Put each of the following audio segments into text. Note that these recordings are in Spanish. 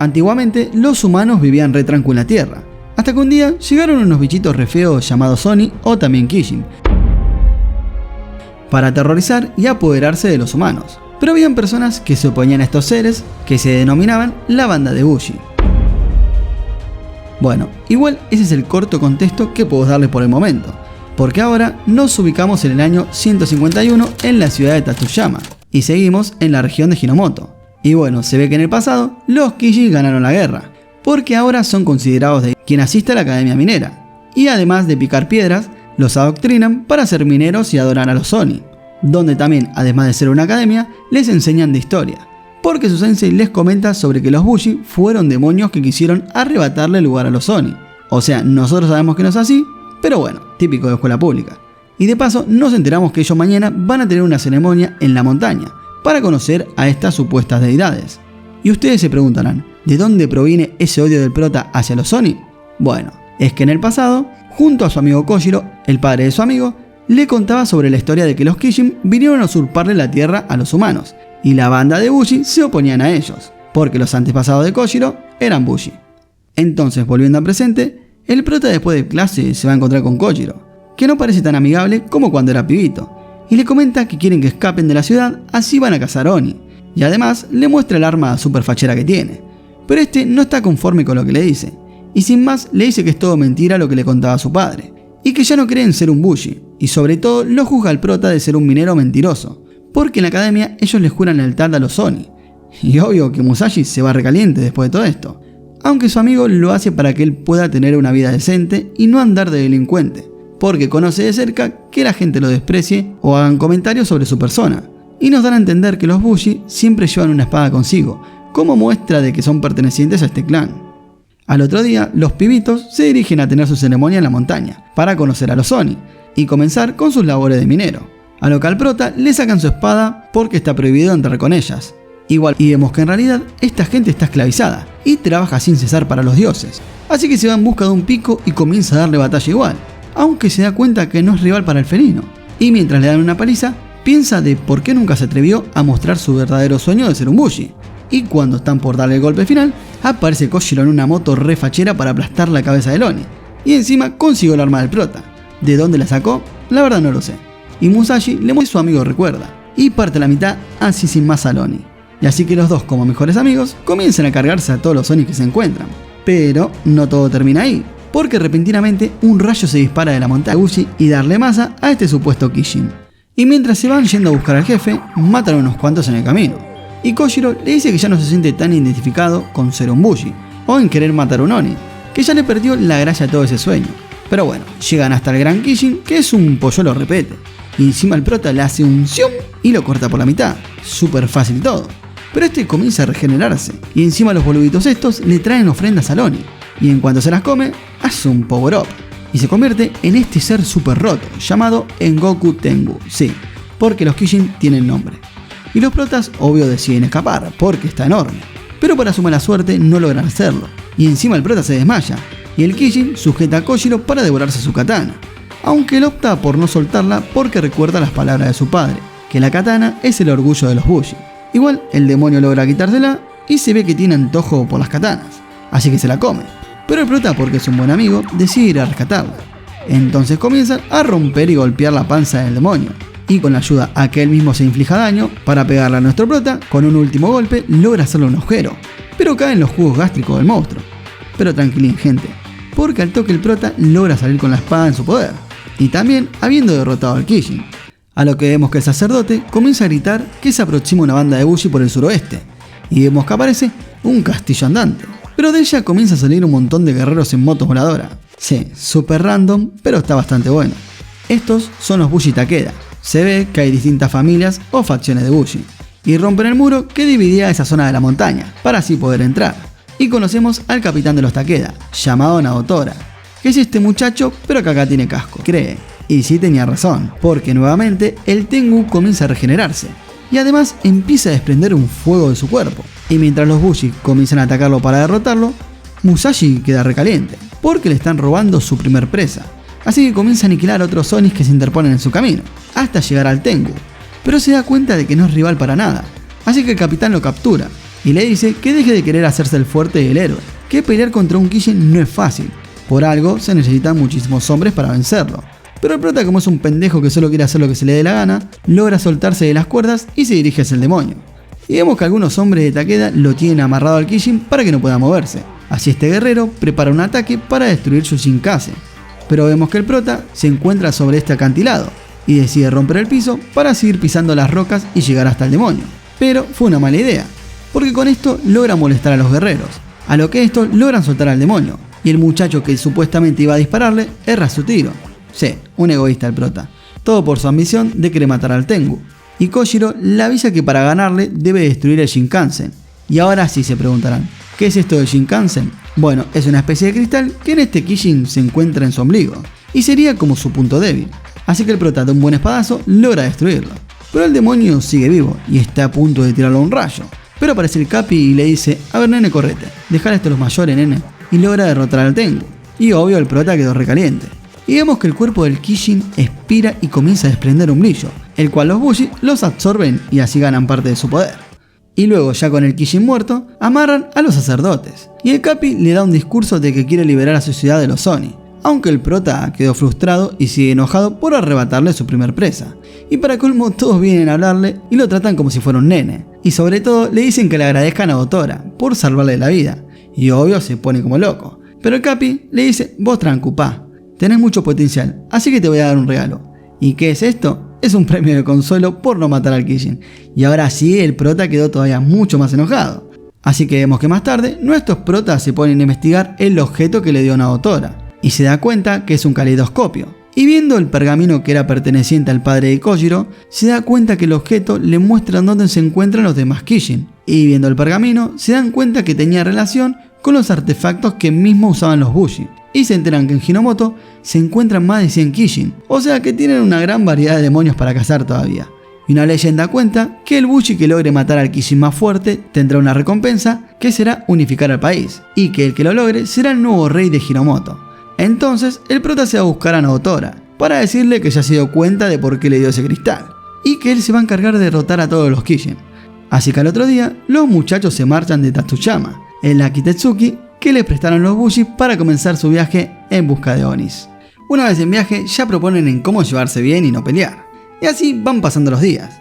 Antiguamente los humanos vivían re tranquilo en la Tierra, hasta que un día llegaron unos bichitos re feos llamados Oni o también Kijin, para aterrorizar y apoderarse de los humanos. Pero habían personas que se oponían a estos seres, que se denominaban la banda de Bushi. Bueno, igual ese es el corto contexto que puedo darle por el momento, porque ahora nos ubicamos en el año 151 en la ciudad de Tatsuyama, y seguimos en la región de Hinomoto. Y bueno, se ve que en el pasado los Kijin ganaron la guerra, porque ahora son considerados de quien asiste a la academia minera, y además de picar piedras, los adoctrinan para ser mineros y adorar a los Oni, donde también, además de ser una academia, les enseñan de historia, porque su sensei les comenta sobre que los Bushi fueron demonios que quisieron arrebatarle el lugar a los Oni. O sea, nosotros sabemos que no es así, pero bueno, típico de escuela pública. Y de paso nos enteramos que ellos mañana van a tener una ceremonia en la montaña, para conocer a estas supuestas deidades. Y ustedes se preguntarán, ¿de dónde proviene ese odio del prota hacia los Oni? Bueno, es que en el pasado, junto a su amigo Koshiro, el padre de su amigo, le contaba sobre la historia de que los Kijin vinieron a usurparle la tierra a los humanos, y la banda de Bushi se oponían a ellos, porque los antepasados de Koshiro eran Bushi. Entonces, volviendo al presente, el prota después de clase se va a encontrar con Koshiro, que no parece tan amigable como cuando era pibito, y le comenta que quieren que escapen de la ciudad, así van a cazar Oni, y además le muestra el arma super fachera que tiene. Pero este no está conforme con lo que le dice, y sin más le dice que es todo mentira lo que le contaba su padre, y que ya no cree en ser un Bushi, y sobre todo lo juzga al prota de ser un minero mentiroso, porque en la academia ellos les juran lealtad a los Oni, y obvio que Musashi se va recaliente después de todo esto, aunque su amigo lo hace para que él pueda tener una vida decente y no andar de delincuente, porque conoce de cerca que la gente lo desprecie o hagan comentarios sobre su persona, y nos dan a entender que los Bushi siempre llevan una espada consigo, como muestra de que son pertenecientes a este clan. Al otro día, los pibitos se dirigen a tener su ceremonia en la montaña, para conocer a los Oni, y comenzar con sus labores de minero. A lo que al prota le sacan su espada porque está prohibido entrar con ellas. Igual, y vemos que en realidad esta gente está esclavizada, y trabaja sin cesar para los dioses. Así que se va en busca de un pico y comienza a darle batalla igual, aunque se da cuenta que no es rival para el felino. Y mientras le dan una paliza, piensa de por qué nunca se atrevió a mostrar su verdadero sueño de ser un Bushi. Y cuando están por darle el golpe final, aparece Koshiro en una moto re fachera para aplastar la cabeza de Oni, y encima consiguió el arma del prota. ¿De dónde la sacó? La verdad no lo sé. Y Musashi le muestra su amigo recuerda, y parte a la mitad así sin más al Oni. Y así que los dos, como mejores amigos, comienzan a cargarse a todos los Oni que se encuentran. Pero no todo termina ahí, porque repentinamente un rayo se dispara de la montaña de Bushi y darle masa a este supuesto Kijin. Y mientras se van yendo a buscar al jefe, matan a unos cuantos en el camino. Y Koshiro le dice que ya no se siente tan identificado con ser un Bushi, o en querer matar a un Oni, que ya le perdió la gracia a todo ese sueño. Pero bueno, llegan hasta el gran Kijin, que es un polluelo repete, y encima el prota le hace un zium y lo corta por la mitad. Súper fácil todo. Pero este comienza a regenerarse, y encima los boluditos estos le traen ofrendas a Oni, y en cuanto se las come, hace un power up, y se convierte en este ser super roto, llamado Engoku Tengu, sí, porque los Kijin tienen nombre. Y los protas obvio deciden escapar, porque está enorme, pero para su mala suerte no logran hacerlo, y encima el prota se desmaya, y el Kijin sujeta a Koshiro para devorarse su katana, aunque él opta por no soltarla porque recuerda las palabras de su padre, que la katana es el orgullo de los Bushi. Igual el demonio logra quitársela y se ve que tiene antojo por las katanas, así que se la come, pero el prota, porque es un buen amigo, decide ir a rescatarla. Entonces comienzan a romper y golpear la panza del demonio, y con la ayuda a que él mismo se inflija daño, para pegarle a nuestro prota, con un último golpe logra hacerle un agujero, pero caen los jugos gástricos del monstruo. Pero tranquilín gente, porque al toque el prota logra salir con la espada en su poder, y también habiendo derrotado al Kijin. A lo que vemos que el sacerdote comienza a gritar que se aproxima una banda de Bushi por el suroeste, y vemos que aparece un castillo andante, pero de ella comienza a salir un montón de guerreros en motos voladoras. Sí, super random, pero está bastante bueno. Estos son los Bushi Takeda. Se ve que hay distintas familias o facciones de Bushi, y rompen el muro que dividía esa zona de la montaña, para así poder entrar. Y conocemos al capitán de los Takeda, llamado Naotora, que es este muchacho pero que acá tiene casco, cree. Y sí tenía razón, porque nuevamente el Tengu comienza a regenerarse, y además empieza a desprender un fuego de su cuerpo. Y mientras los Bushi comienzan a atacarlo para derrotarlo, Musashi queda recaliente, porque le están robando su primer presa. Así que comienza a aniquilar a otros Onis que se interponen en su camino, hasta llegar al Tengu. Pero se da cuenta de que no es rival para nada, así que el capitán lo captura, y le dice que deje de querer hacerse el fuerte y el héroe, que pelear contra un Kishin no es fácil, por algo se necesitan muchísimos hombres para vencerlo. Pero el prota, como es un pendejo que solo quiere hacer lo que se le dé la gana, logra soltarse de las cuerdas y se dirige hacia el demonio. Y vemos que algunos hombres de Takeda lo tienen amarrado al Kishin para que no pueda moverse. Así este guerrero prepara un ataque para destruir su Shinkansen. Pero vemos que el prota se encuentra sobre este acantilado y decide romper el piso para seguir pisando las rocas y llegar hasta el demonio. Pero fue una mala idea, porque con esto logra molestar a los guerreros, a lo que estos logran soltar al demonio, y el muchacho que supuestamente iba a dispararle erra su tiro. Sí, un egoísta el prota, todo por su ambición de querer matar al Tengu. Y Kojiro le avisa que para ganarle debe destruir el Shinkansen. Y ahora sí se preguntarán, ¿qué es esto del Shinkansen? Bueno, es una especie de cristal que en este Kishin se encuentra en su ombligo, y sería como su punto débil. Así que el prota de un buen espadazo logra destruirlo. Pero el demonio sigue vivo y está a punto de tirarlo a un rayo. Pero aparece el Capi y le dice, a ver nene, correte, dejale esto a los mayores nene, y logra derrotar al Tengu. Y obvio el prota quedó recaliente. Y vemos que el cuerpo del Kishin expira y comienza a desprender un brillo, el cual los Bushi los absorben y así ganan parte de su poder. Y luego, ya con el Kishin muerto, amarran a los sacerdotes, y el Capi le da un discurso de que quiere liberar a su ciudad de los Oni, aunque el prota quedó frustrado y sigue enojado por arrebatarle su primer presa. Y para colmo todos vienen a hablarle y lo tratan como si fuera un nene, y sobre todo le dicen que le agradezcan a Otora por salvarle la vida, y obvio se pone como loco. Pero el Capi le dice, vos tranquupá, tenés mucho potencial, así que te voy a dar un regalo. ¿Y qué es esto? Es un premio de consuelo por no matar al Kishin. Y ahora sí el prota quedó todavía mucho más enojado. Así que vemos que más tarde nuestros protas se ponen a investigar el objeto que le dio Naotora. Y se da cuenta que es un caleidoscopio. Y viendo el pergamino que era perteneciente al padre de Kojiro, se da cuenta que el objeto le muestra dónde se encuentran los demás Kishin. Y viendo el pergamino se dan cuenta que tenía relación con los artefactos que mismo usaban los Bushi. Y se enteran que en Hinomoto se encuentran más de 100 Kishin, o sea que tienen una gran variedad de demonios para cazar todavía. Y una leyenda cuenta que el Bushi que logre matar al Kishin más fuerte tendrá una recompensa que será unificar al país, y que el que lo logre será el nuevo rey de Hinomoto. Entonces el prota se va a buscar a Naotora para decirle que ya se dio cuenta de por qué le dio ese cristal, y que él se va a encargar de derrotar a todos los Kishin. Así que al otro día los muchachos se marchan de Tatsuyama, en la Kitetsuki que le prestaron los Bushi para comenzar su viaje en busca de Onis. Una vez en viaje ya proponen en cómo llevarse bien y no pelear. Y así van pasando los días.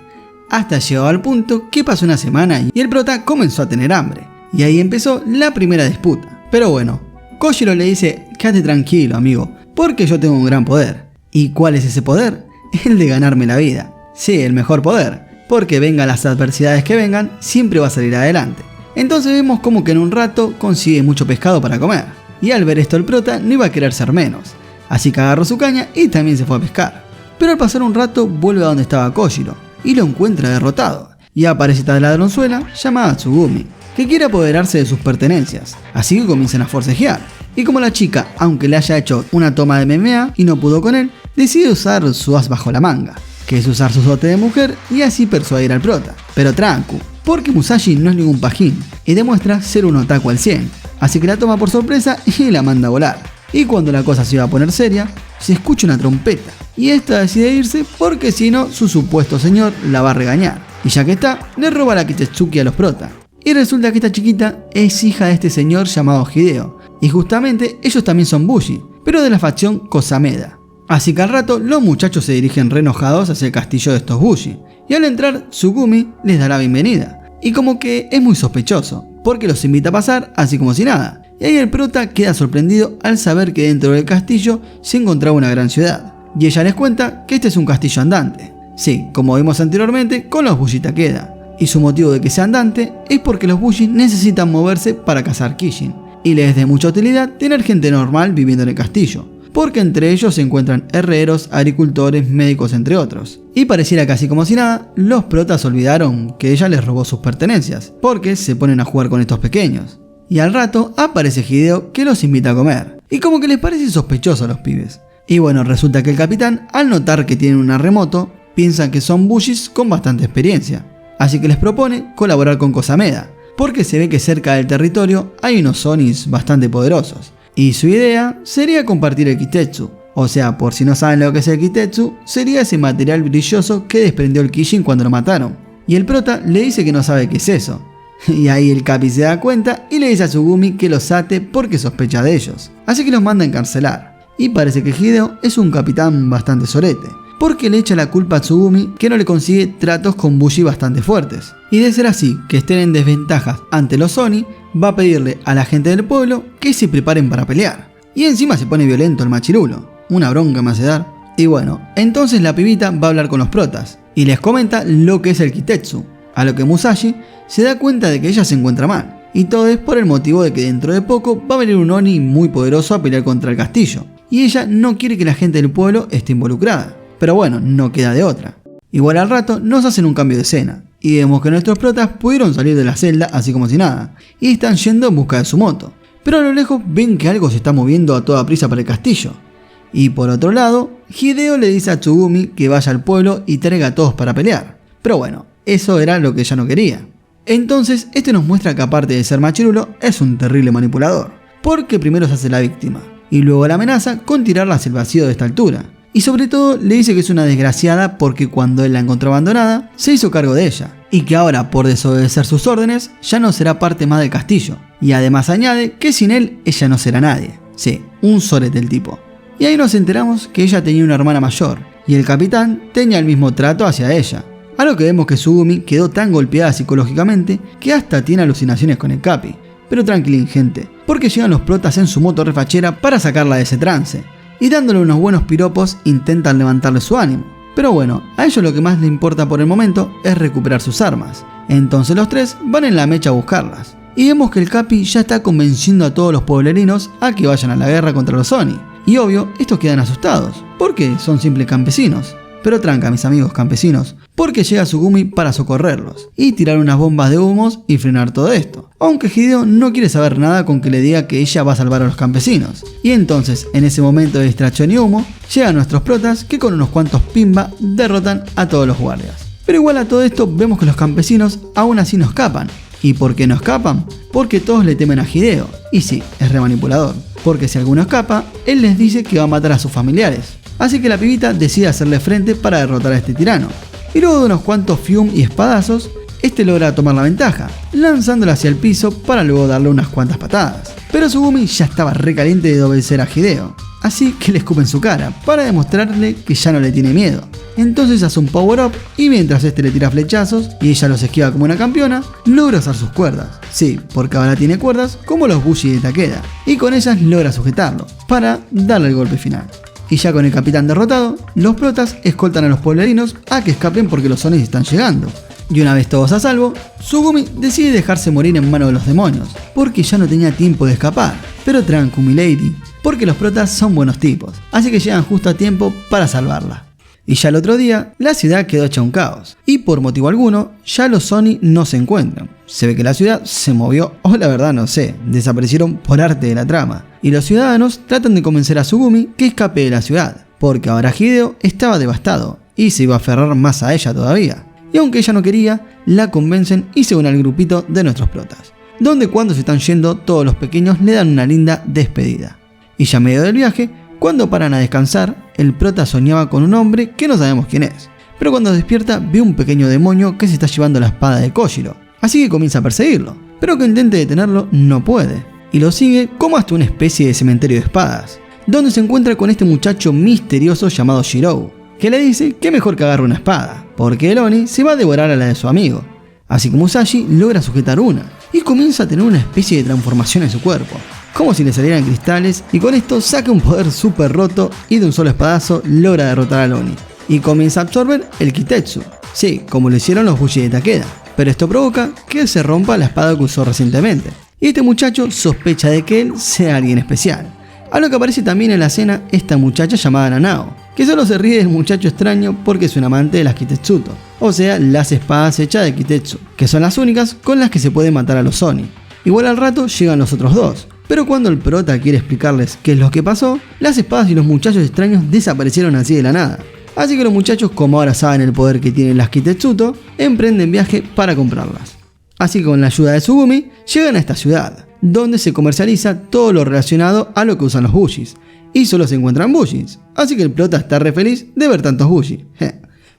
Hasta llegado al punto que pasó una semana y el prota comenzó a tener hambre. Y ahí empezó la primera disputa. Pero bueno, Kojiro le dice, quédate tranquilo amigo, porque yo tengo un gran poder. ¿Y cuál es ese poder? El de ganarme la vida. Sí, el mejor poder, porque vengan las adversidades que vengan, siempre va a salir adelante. Entonces vemos como que en un rato consigue mucho pescado para comer. Y al ver esto el prota no iba a querer ser menos. Así que agarró su caña y también se fue a pescar. Pero al pasar un rato vuelve a donde estaba Kojiro y lo encuentra derrotado. Y aparece esta ladronzuela llamada Tsugumi, que quiere apoderarse de sus pertenencias. Así que comienzan a forcejear. Y como la chica, aunque le haya hecho una toma de MMA y no pudo con él, decide usar su as bajo la manga, que es usar su dote de mujer y así persuadir al prota. Pero trancu, porque Musashi no es ningún pajín y demuestra ser un otaku al 100, así que la toma por sorpresa y la manda a volar. Y cuando la cosa se iba a poner seria, se escucha una trompeta y esta decide irse porque si no su supuesto señor la va a regañar. Y ya que está, le roba la Kitetsuki a los prota. Y resulta que esta chiquita es hija de este señor llamado Hideo, y justamente ellos también son Bushi, pero de la facción Kosameda. Así que al rato los muchachos se dirigen re enojados hacia el castillo de estos Bushi, y al entrar Tsugumi les da la bienvenida, y como que es muy sospechoso, porque los invita a pasar así como si nada, y ahí el prota queda sorprendido al saber que dentro del castillo se encontraba una gran ciudad, y ella les cuenta que este es un castillo andante, sí, como vimos anteriormente con los Bushi Takeda, y su motivo de que sea andante es porque los Bushi necesitan moverse para cazar Kishin, y les es de mucha utilidad tener gente normal viviendo en el castillo, porque entre ellos se encuentran herreros, agricultores, médicos entre otros. Y pareciera casi como si nada, los protas olvidaron que ella les robó sus pertenencias, porque se ponen a jugar con estos pequeños. Y al rato aparece Hideo que los invita a comer, y como que les parece sospechoso a los pibes. Y bueno, resulta que el capitán, al notar que tienen una remoto, piensa que son Bushis con bastante experiencia. Así que les propone colaborar con Kosameda, porque se ve que cerca del territorio hay unos Onis bastante poderosos. Y su idea sería compartir el Kitetsu, o sea, por si no saben lo que es el Kitetsu, sería ese material brilloso que desprendió el Kishin cuando lo mataron. Y el prota le dice que no sabe qué es eso. Y ahí el Capi se da cuenta y le dice a Tsugumi que los ate porque sospecha de ellos. Así que los manda a encarcelar. Y parece que Hideo es un capitán bastante sorete, porque le echa la culpa a Tsugumi que no le consigue tratos con Bushi bastante fuertes. Y de ser así, que estén en desventajas ante los Oni, va a pedirle a la gente del pueblo que se preparen para pelear. Y encima se pone violento el machirulo. Una bronca me hace dar. Y bueno, entonces la pibita va a hablar con los protas y les comenta lo que es el Kitetsu, a lo que Musashi se da cuenta de que ella se encuentra mal. Y todo es por el motivo de que dentro de poco va a venir un Oni muy poderoso a pelear contra el castillo. Y ella no quiere que la gente del pueblo esté involucrada. Pero bueno, no queda de otra. Igual al rato nos hacen un cambio de escena y vemos que nuestros protas pudieron salir de la celda así como si nada y están yendo en busca de su moto. Pero a lo lejos ven que algo se está moviendo a toda prisa para el castillo. Y por otro lado, Hideo le dice a Tsugumi que vaya al pueblo y traiga a todos para pelear. Pero bueno, eso era lo que ella no quería. Entonces, este nos muestra que aparte de ser machirulo, es un terrible manipulador. Porque primero se hace la víctima y luego la amenaza con tirarla hacia el vacío de esta altura. Y sobre todo le dice que es una desgraciada porque cuando él la encontró abandonada, se hizo cargo de ella. Y que ahora por desobedecer sus órdenes, ya no será parte más del castillo. Y además añade que sin él, ella no será nadie. Sí, un sorete el tipo. Y ahí nos enteramos que ella tenía una hermana mayor, y el capitán tenía el mismo trato hacia ella. A lo que vemos que Tsugumi quedó tan golpeada psicológicamente que hasta tiene alucinaciones con el Capi. Pero tranquilín gente, porque llegan los protas en su moto refachera para sacarla de ese trance. Y dándole unos buenos piropos intentan levantarle su ánimo. Pero bueno, a ellos lo que más le importa por el momento es recuperar sus armas. Entonces los tres van en la mecha a buscarlas. Y vemos que el Capi ya está convenciendo a todos los pueblerinos a que vayan a la guerra contra los Oni. Y obvio, estos quedan asustados, porque son simples campesinos. Pero tranca mis amigos campesinos, porque llega Tsugumi para socorrerlos y tirar unas bombas de humos y frenar todo esto. Aunque Hideo no quiere saber nada con que le diga que ella va a salvar a los campesinos. Y entonces, en ese momento de distracción y humo, llegan nuestros protas que con unos cuantos pimba derrotan a todos los guardias. Pero igual a todo esto vemos que los campesinos aún así no escapan. ¿Y por qué no escapan? Porque todos le temen a Hideo. Y sí, es re manipulador. Porque si alguno escapa, él les dice que va a matar a sus familiares. Así que la pibita decide hacerle frente para derrotar a este tirano. Y luego de unos cuantos fium y espadazos, este logra tomar la ventaja, lanzándola hacia el piso para luego darle unas cuantas patadas. Pero Tsugumi ya estaba recaliente de obedecer a Hideo, así que le escupe en su cara para demostrarle que ya no le tiene miedo. Entonces hace un power up y mientras este le tira flechazos y ella los esquiva como una campeona, logra usar sus cuerdas. Sí, porque ahora tiene cuerdas como los Bushi de Takeda, y con ellas logra sujetarlo para darle el golpe final. Y ya con el capitán derrotado, los protas escoltan a los pueblerinos a que escapen porque los Onis están llegando. Y una vez todos a salvo, Tsugumi decide dejarse morir en manos de los demonios, porque ya no tenía tiempo de escapar. Pero tranqui milady, porque los protas son buenos tipos, así que llegan justo a tiempo para salvarla. Y ya el otro día, la ciudad quedó hecha un caos, y por motivo alguno, ya los Oni no se encuentran. Se ve que la ciudad se movió, o la verdad no sé, desaparecieron por arte de la trama. Y los ciudadanos tratan de convencer a Tsugumi que escape de la ciudad, porque ahora Hideo estaba devastado, y se iba a aferrar más a ella todavía. Y aunque ella no quería, la convencen y se une al grupito de nuestros protas, donde cuando se están yendo todos los pequeños le dan una linda despedida. Y ya en medio del viaje, cuando paran a descansar, el prota soñaba con un hombre que no sabemos quién es, pero cuando despierta ve un pequeño demonio que se está llevando la espada de Kojiro, así que comienza a perseguirlo, pero que intente detenerlo no puede, y lo sigue como hasta una especie de cementerio de espadas, donde se encuentra con este muchacho misterioso llamado Shirou, que le dice que mejor que agarre una espada, porque el Oni se va a devorar a la de su amigo. Así que Musashi logra sujetar una, y comienza a tener una especie de transformación en su cuerpo, como si le salieran cristales, y con esto saca un poder súper roto y de un solo espadazo logra derrotar al Oni. Y comienza a absorber el Kitetsu, sí, como lo hicieron los Bushi de Takeda, pero esto provoca que se rompa la espada que usó recientemente. Y este muchacho sospecha de que él sea alguien especial, a lo que aparece también en la escena esta muchacha llamada Nanao, que solo se ríe del muchacho extraño porque es un amante de las Kitetsuto, o sea, las espadas hechas de Kitetsu, que son las únicas con las que se puede matar a los Oni. Igual al rato llegan los otros dos, pero cuando el prota quiere explicarles qué es lo que pasó, las espadas y los muchachos extraños desaparecieron así de la nada. Así que los muchachos, como ahora saben el poder que tienen las Kitetsuto, emprenden viaje para comprarlas. Así que con la ayuda de Tsugumi, llegan a esta ciudad, donde se comercializa todo lo relacionado a lo que usan los Bushis, y solo se encuentran Bushis, así que el prota está re feliz de ver tantos Bushi.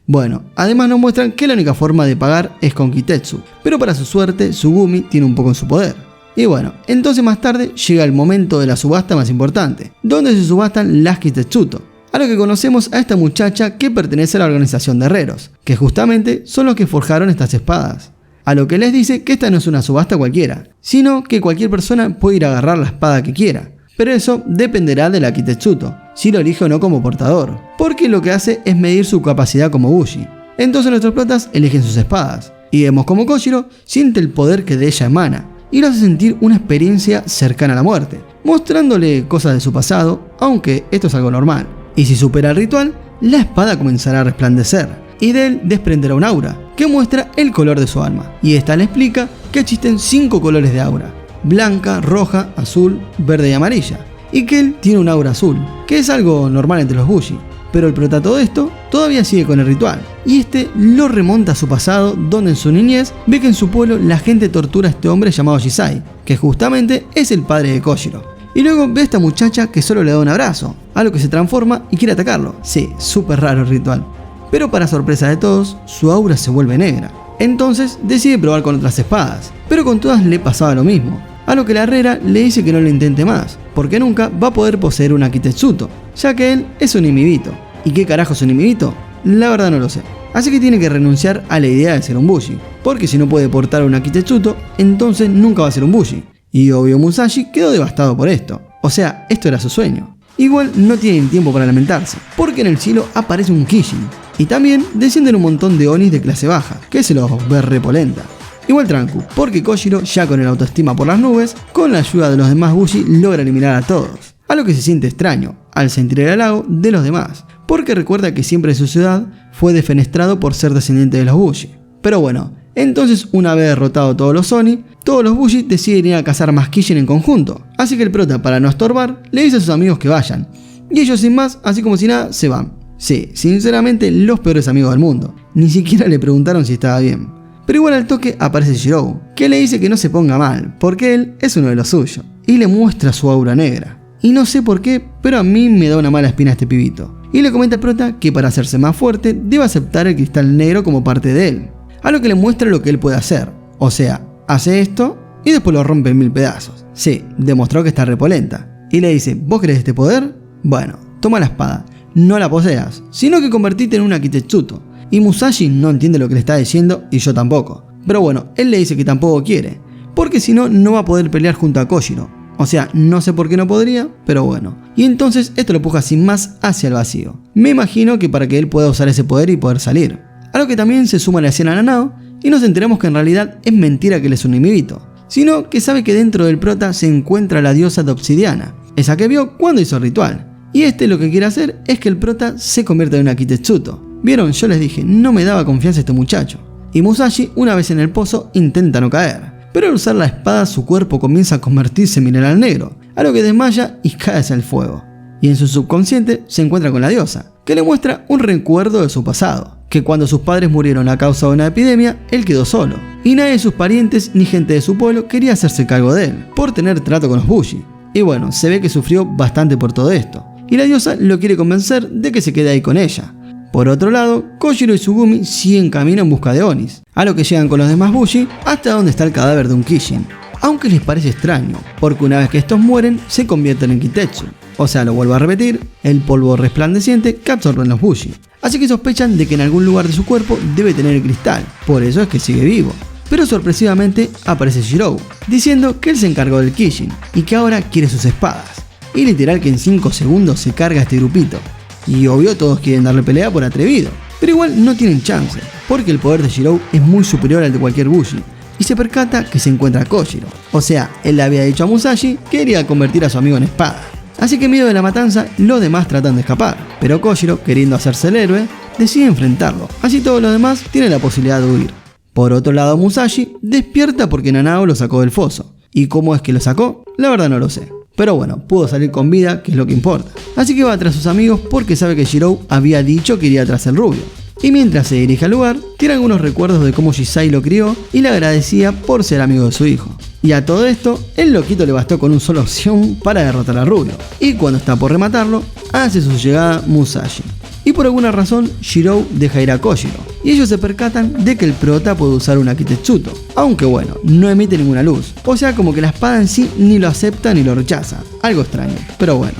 Bueno, además nos muestran que la única forma de pagar es con Kitetsu, pero para su suerte, Tsugumi tiene un poco en su poder. Y bueno, entonces más tarde llega el momento de la subasta más importante, donde se subastan las Kitetsuto, a lo que conocemos a esta muchacha que pertenece a la organización de herreros, que justamente son los que forjaron estas espadas. A lo que les dice que esta no es una subasta cualquiera, sino que cualquier persona puede ir a agarrar la espada que quiera. Pero eso dependerá de la Kitetsuto, si lo elige o no como portador, porque lo que hace es medir su capacidad como Bushi. Entonces nuestros protas eligen sus espadas, y vemos como Koshiro siente el poder que de ella emana, y lo hace sentir una experiencia cercana a la muerte, mostrándole cosas de su pasado, aunque esto es algo normal. Y si supera el ritual, la espada comenzará a resplandecer, y de él desprenderá un aura, que muestra el color de su alma, y esta le explica que existen 5 colores de aura: blanca, roja, azul, verde y amarilla, y que él tiene un aura azul, que es algo normal entre los Bushi, pero el prota todo esto todavía sigue con el ritual, y este lo remonta a su pasado, donde en su niñez ve que en su pueblo la gente tortura a este hombre llamado Jisai, que justamente es el padre de Koshiro, y luego ve a esta muchacha que solo le da un abrazo, a lo que se transforma y quiere atacarlo. Sí, súper raro el ritual, pero para sorpresa de todos, su aura se vuelve negra. Entonces decide probar con otras espadas, pero con todas le pasaba lo mismo, a lo que la herrera le dice que no lo intente más, porque nunca va a poder poseer una Kitetsuto, ya que él es un Imibito. ¿Y qué carajo es un Imibito? La verdad no lo sé. Así que tiene que renunciar a la idea de ser un Bushi, porque si no puede portar una Kitetsuto, entonces nunca va a ser un Bushi. Y obvio Musashi quedó devastado por esto, o sea, esto era su sueño. Igual no tienen tiempo para lamentarse, porque en el cielo aparece un Kishin, y también descienden un montón de Onis de clase baja, que se los ve repolenta. Igual trancu, porque Koshiro, ya con el autoestima por las nubes, con la ayuda de los demás Bushi logra eliminar a todos. A lo que se siente extraño, al sentir el halago de los demás, porque recuerda que siempre en su ciudad fue defenestrado por ser descendiente de los Bushi. Pero bueno, entonces una vez derrotado todos los Oni, todos los Bushi deciden ir a cazar más Kishin en conjunto, así que el prota, para no estorbar, le dice a sus amigos que vayan, y ellos sin más, así como si nada, se van. Sí, sinceramente los peores amigos del mundo, ni siquiera le preguntaron si estaba bien. Pero igual al toque aparece Shirou, que le dice que no se ponga mal, porque él es uno de los suyos, y le muestra su aura negra. Y no sé por qué, pero a mí me da una mala espina este pibito. Y le comenta al prota que para hacerse más fuerte debe aceptar el cristal negro como parte de él, a lo que le muestra lo que él puede hacer. O sea, hace esto y después lo rompe en 1000 pedazos. Sí, demostró que está repolenta. Y le dice, ¿vos querés este poder? Bueno, toma la espada, no la poseas, sino que convertite en una Kitetsuto. Y Musashi no entiende lo que le está diciendo y yo tampoco. Pero bueno, él le dice que tampoco quiere, porque si no, no va a poder pelear junto a Koshiro. O sea, no sé por qué no podría, pero bueno. Y entonces esto lo empuja sin más hacia el vacío. Me imagino que para que él pueda usar ese poder y poder salir. A lo que también se suma la escena a Nanao y nos enteramos que en realidad es mentira que él es un Imibito, sino que sabe que dentro del prota se encuentra la diosa de Obsidiana, esa que vio cuando hizo el ritual. Y este lo que quiere hacer es que el prota se convierta en una Kitetsuto. Vieron, yo les dije, no me daba confianza este muchacho. Y Musashi, una vez en el pozo, intenta no caer, pero al usar la espada su cuerpo comienza a convertirse en mineral negro, a lo que desmaya y cae hacia el fuego. Y en su subconsciente se encuentra con la diosa, que le muestra un recuerdo de su pasado, que cuando sus padres murieron a causa de una epidemia, él quedó solo, y nadie de sus parientes ni gente de su pueblo quería hacerse cargo de él, por tener trato con los Bushi. Y bueno, se ve que sufrió bastante por todo esto, y la diosa lo quiere convencer de que se quede ahí con ella. Por otro lado, Koshiro y Tsugumi siguen camino en busca de Onis, a lo que llegan con los demás Bushi hasta donde está el cadáver de un Kishin. Aunque les parece extraño, porque una vez que estos mueren, se convierten en Kitetsu. O sea, lo vuelvo a repetir, el polvo resplandeciente que absorben los Bushi. Así que sospechan de que en algún lugar de su cuerpo debe tener el cristal, por eso es que sigue vivo. Pero sorpresivamente aparece Shirou, diciendo que él se encargó del Kishin y que ahora quiere sus espadas. Y literal que en 5 segundos se carga a este grupito. Y obvio todos quieren darle pelea por atrevido, pero igual no tienen chance, porque el poder de Shirou es muy superior al de cualquier Bushi, y se percata que se encuentra a Koshiro. O sea, él le había dicho a Musashi que quería convertir a su amigo en espada. Así que en medio de la matanza, los demás tratan de escapar, pero Koshiro, queriendo hacerse el héroe, decide enfrentarlo, así todos los demás tienen la posibilidad de huir. Por otro lado, Musashi despierta porque Nanao lo sacó del foso, y cómo es que lo sacó, la verdad no lo sé. Pero bueno, pudo salir con vida, que es lo que importa. Así que va tras sus amigos porque sabe que Shirou había dicho que iría tras el rubio. Y mientras se dirige al lugar, tiene algunos recuerdos de cómo Jisai lo crió y le agradecía por ser amigo de su hijo. Y a todo esto, el loquito le bastó con una sola opción para derrotar al rubio. Y cuando está por rematarlo, hace su llegada Musashi. y por alguna razón Shirou deja ir a Koshiro, y ellos se percatan de que el prota puede usar una Kitetsuto, aunque bueno, no emite ninguna luz, o sea como que la espada en sí ni lo acepta ni lo rechaza, algo extraño, pero bueno.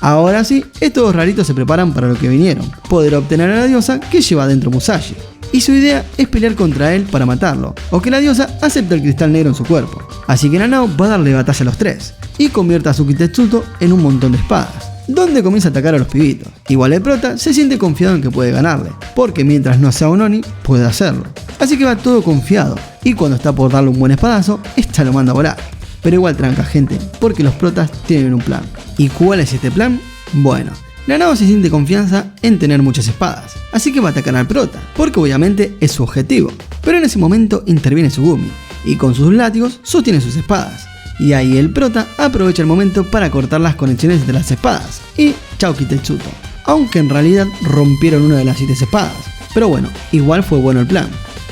Ahora sí, estos dos raritos se preparan para lo que vinieron, poder obtener a la diosa que lleva adentro Musashi, y su idea es pelear contra él para matarlo, o que la diosa acepte el cristal negro en su cuerpo, así que Nanao va a darle batalla a los tres, y convierte a su Kitetsuto en un montón de espadas, donde comienza a atacar a los pibitos. Igual el prota se siente confiado en que puede ganarle, porque mientras no sea un Oni, puede hacerlo. Así que va todo confiado, y cuando está por darle un buen espadazo, esta lo manda a volar. Pero igual tranca gente, porque los protas tienen un plan. ¿Y cuál es este plan? Bueno, Nanao se siente confianza en tener muchas espadas, así que va a atacar al prota, porque obviamente es su objetivo. Pero en ese momento interviene Tsugumi, y con sus látigos sostiene sus espadas. Y ahí el prota aprovecha el momento para cortar las conexiones entre las espadas. Y chao Kitetsuto. Aunque en realidad rompieron una de las 7 espadas. Pero bueno, igual fue bueno el plan.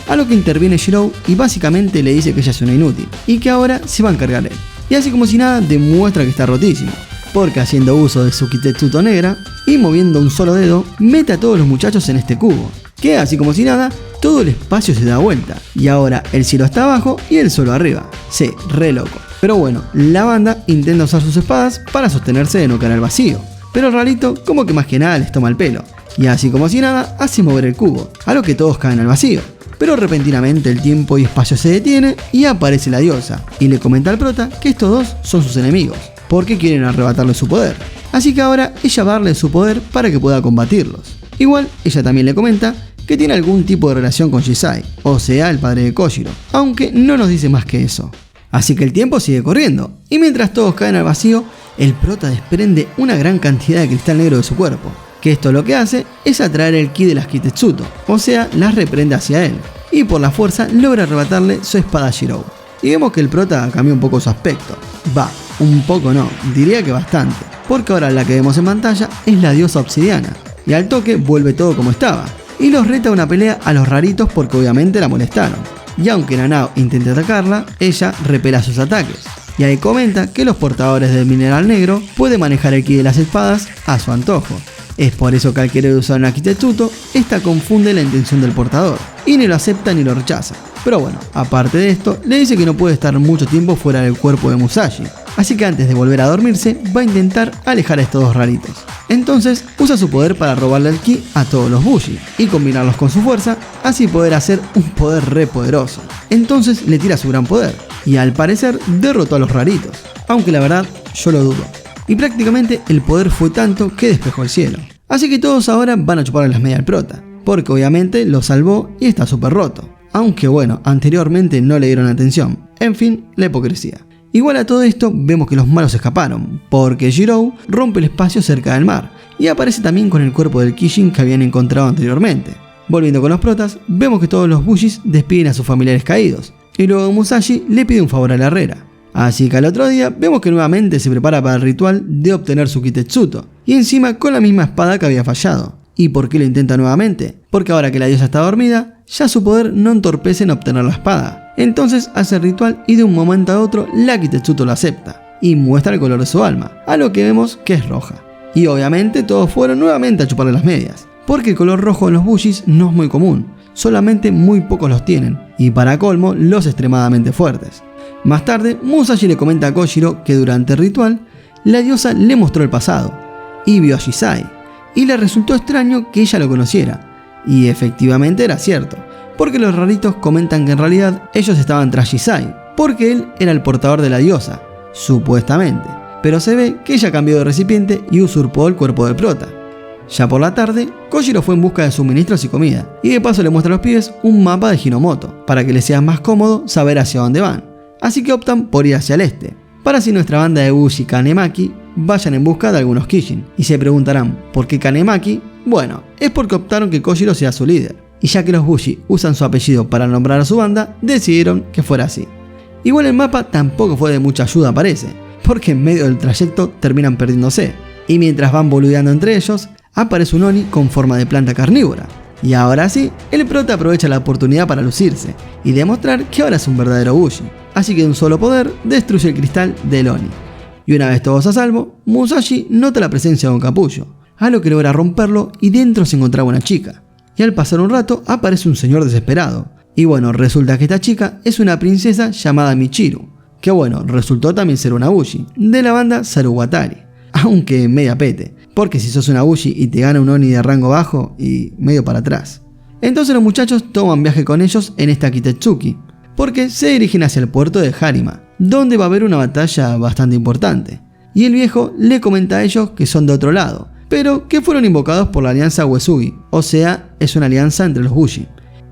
A lo que interviene Shirou y básicamente le dice que ella es una inútil. Y que ahora se va a encargar él. Y así como si nada demuestra que está rotísimo. Porque haciendo uso de su Kitetsuto negra y moviendo un solo dedo, mete a todos los muchachos en este cubo. Que así como si nada, todo el espacio se da vuelta. Y ahora el cielo está abajo y el suelo arriba. Sí, re loco. Pero bueno, la banda intenta usar sus espadas para sostenerse de no caer al vacío. Pero el rarito como que más que nada les toma el pelo. Y así como si nada, hace mover el cubo, a lo que todos caen al vacío. Pero repentinamente el tiempo y espacio se detiene y aparece la diosa. Y le comenta al prota que estos dos son sus enemigos, porque quieren arrebatarle su poder. Así que ahora ella va a darle su poder para que pueda combatirlos. Igual, ella también le comenta que tiene algún tipo de relación con Shisai, o sea, el padre de Koshiro, aunque no nos dice más que eso. Así que el tiempo sigue corriendo, y mientras todos caen al vacío, el prota desprende una gran cantidad de cristal negro de su cuerpo, que esto lo que hace es atraer el ki de las Kitetsuto, o sea, las reprende hacia él, y por la fuerza logra arrebatarle su espada a Shirou. Y vemos que el prota cambia un poco su aspecto. Va, un poco no, diría que bastante, porque ahora la que vemos en pantalla es la diosa obsidiana, y al toque vuelve todo como estaba, y los reta a una pelea a los raritos porque obviamente la molestaron. Y aunque Nanao intente atacarla, ella repela sus ataques. Y ahí comenta que los portadores del mineral negro pueden manejar el ki de las espadas a su antojo. Es por eso que al querer usar una Kitetsuto, esta confunde la intención del portador, y ni lo acepta ni lo rechaza. Pero bueno, aparte de esto, le dice que no puede estar mucho tiempo fuera del cuerpo de Musashi, así que antes de volver a dormirse, va a intentar alejar a estos dos raritos. Entonces, usa su poder para robarle el ki a todos los Bushi, y combinarlos con su fuerza, así poder hacer un poder re poderoso. Entonces le tira su gran poder, y al parecer derrotó a los raritos, aunque la verdad, yo lo dudo. Y prácticamente el poder fue tanto que despejó el cielo. Así que todos ahora van a chuparle las medias al prota, porque obviamente lo salvó y está súper roto. Aunque bueno, anteriormente no le dieron atención. En fin, la hipocresía. Igual a todo esto vemos que los malos escaparon, porque Shirou rompe el espacio cerca del mar, y aparece también con el cuerpo del Kishin que habían encontrado anteriormente. Volviendo con los protas, vemos que todos los Bushis despiden a sus familiares caídos, y luego Musashi le pide un favor a la herrera. Así que al otro día vemos que nuevamente se prepara para el ritual de obtener su Kitetsuto, y encima con la misma espada que había fallado. ¿Y por qué lo intenta nuevamente? Porque ahora que la diosa está dormida, ya su poder no entorpece en obtener la espada. Entonces hace el ritual y de un momento a otro la Kitetsuto lo acepta, y muestra el color de su alma, a lo que vemos que es roja. Y obviamente todos fueron nuevamente a chuparle las medias, porque el color rojo en los Bushis no es muy común, solamente muy pocos los tienen, y para colmo los extremadamente fuertes. Más tarde, Musashi le comenta a Koshiro que durante el ritual, la diosa le mostró el pasado, y vio a Shisai, y le resultó extraño que ella lo conociera, y efectivamente era cierto, porque los raritos comentan que en realidad ellos estaban tras Shisai, porque él era el portador de la diosa, supuestamente, pero se ve que ella cambió de recipiente y usurpó el cuerpo del prota. Ya por la tarde, Koshiro fue en busca de suministros y comida, y de paso le muestra a los pibes un mapa de Hinomoto, para que les sea más cómodo saber hacia dónde van, así que optan por ir hacia el este, para así nuestra banda de Bushi Kanemaki vayan en busca de algunos Kishin, y se preguntarán ¿por qué Kanemaki? Bueno, es porque optaron que Koshiro sea su líder, y ya que los Bushi usan su apellido para nombrar a su banda, decidieron que fuera así. Igual el mapa tampoco fue de mucha ayuda parece, porque en medio del trayecto terminan perdiéndose, y mientras van boludeando entre ellos, aparece un Oni con forma de planta carnívora. Y ahora sí, el prota aprovecha la oportunidad para lucirse, y demostrar que ahora es un verdadero Bushi, así que de un solo poder destruye el cristal del Oni. Y una vez todos a salvo, Musashi nota la presencia de un capullo, a lo que logra romperlo y dentro se encontraba una chica. Y al pasar un rato aparece un señor desesperado. Y bueno, resulta que esta chica es una princesa llamada Michiru, que bueno, resultó también ser una Bushi, de la banda Saruwatari. Aunque media pete, porque si sos una Bushi y te gana un Oni de rango bajo y medio para atrás. Entonces los muchachos toman viaje con ellos en esta Kitetsuki, porque se dirigen hacia el puerto de Harima, donde va a haber una batalla bastante importante. Y el viejo le comenta a ellos que son de otro lado, pero que fueron invocados por la alianza Uesugi, o sea, es una alianza entre los Bushi.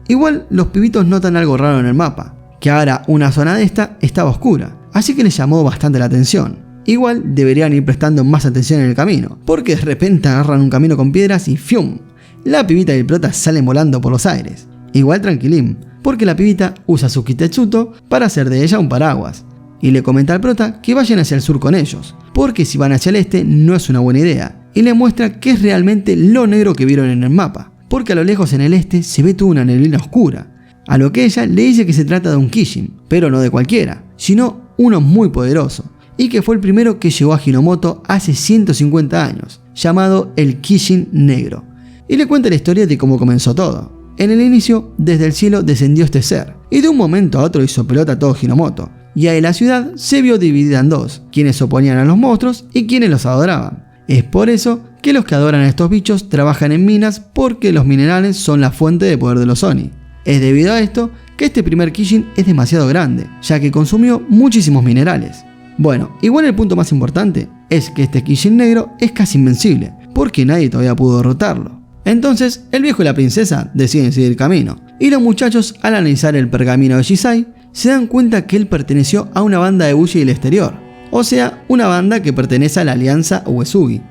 Igual los pibitos notan algo raro en el mapa, que ahora una zona de esta estaba oscura, así que les llamó bastante la atención. Igual deberían ir prestando más atención en el camino, porque de repente agarran un camino con piedras y ¡fium! La pibita y el prota salen volando por los aires. Igual tranquilín, porque la pibita usa su Kitetsuto para hacer de ella un paraguas. Y le comenta al prota que vayan hacia el sur con ellos, porque si van hacia el este no es una buena idea. Y le muestra que es realmente lo negro que vieron en el mapa, porque a lo lejos en el este se ve toda una neblina oscura. A lo que ella le dice que se trata de un Kishin, pero no de cualquiera, sino uno muy poderoso, y que fue el primero que llegó a Hinomoto hace 150 años, llamado el Kishin Negro. Y le cuenta la historia de cómo comenzó todo. En el inicio, desde el cielo descendió este ser, y de un momento a otro hizo pelota a todo Hinomoto, y ahí la ciudad se vio dividida en dos, quienes se oponían a los monstruos y quienes los adoraban. Es por eso que los que adoran a estos bichos trabajan en minas, porque los minerales son la fuente de poder de los Oni. Es debido a esto que este primer Kishin es demasiado grande, ya que consumió muchísimos minerales. Bueno, igual el punto más importante es que este Kishin negro es casi invencible, porque nadie todavía pudo derrotarlo. Entonces, el viejo y la princesa deciden seguir camino, y los muchachos al analizar el pergamino de Shisai, se dan cuenta que él perteneció a una banda de Bushi del exterior, o sea, una banda que pertenece a la alianza Uesugi.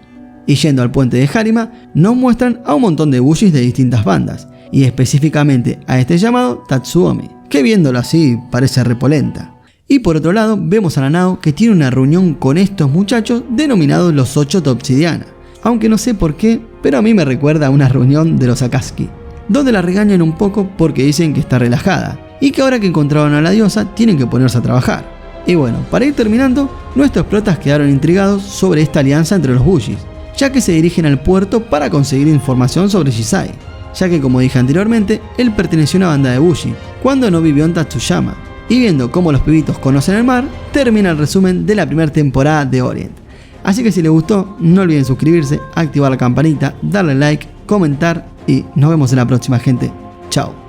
Y yendo al puente de Harima, nos muestran a un montón de Bushis de distintas bandas, y específicamente a este llamado Tatsuomi, que viéndolo así parece repolenta. Y por otro lado vemos a Nanao que tiene una reunión con estos muchachos denominados los 8 de Obsidiana, aunque no sé por qué, pero a mí me recuerda a una reunión de los Akatsuki, donde la regañan un poco porque dicen que está relajada y que ahora que encontraron a la diosa tienen que ponerse a trabajar. Y bueno, para ir terminando, nuestros protas quedaron intrigados sobre esta alianza entre los Bushis, ya que se dirigen al puerto para conseguir información sobre Shisai, ya que como dije anteriormente, él perteneció a una banda de Bushi, cuando no vivió en Tatsuyama. Y viendo cómo los pibitos conocen el mar, termina el resumen de la primera temporada de Orient. Así que si les gustó, no olviden suscribirse, activar la campanita, darle like, comentar y nos vemos en la próxima, gente. Chao.